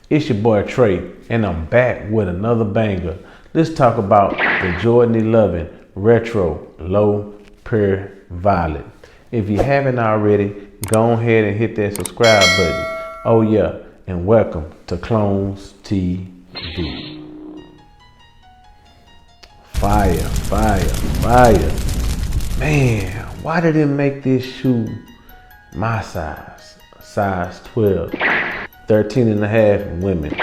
It's your boy Trey, and I'm back with another banger. Let's talk about the Jordan 11 Retro Low Pure Violet. If you haven't already, go ahead and hit that subscribe button. Oh yeah, and welcome to Clones TV. Fire, fire, fire. Man, why did it make this shoe my size 12, 13 and a half women?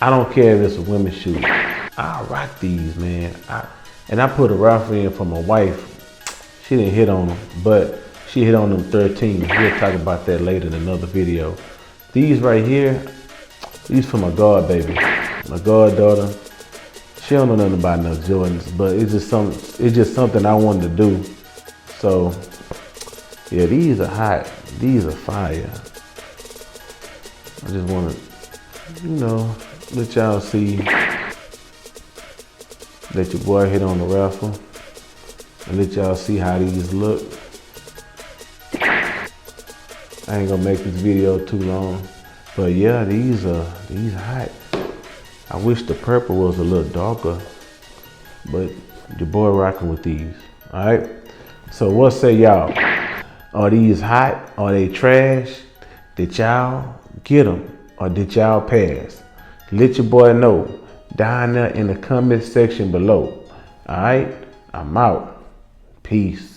I don't care if it's a women's shoe. I rock these, man. I put a raffle in for my wife. She didn't hit on them, but she hit on them 13. We'll talk about that later in another video. These right here, these for my god baby, my goddaughter. She don't know nothing about no Jordans, but it's just something I wanted to do. So yeah, these are hot. These are fire. I just want to, let y'all see that your boy hit on the raffle and let y'all see how these look. I ain't gonna make this video too long, but yeah, these hot. I wish the purple was a little darker, but your boy rocking with these. All right. So what say y'all? Are these hot? Are they trash? Did y'all get them or did y'all pass? Let your boy know down there in the comment section below. All right. I'm out. Peace.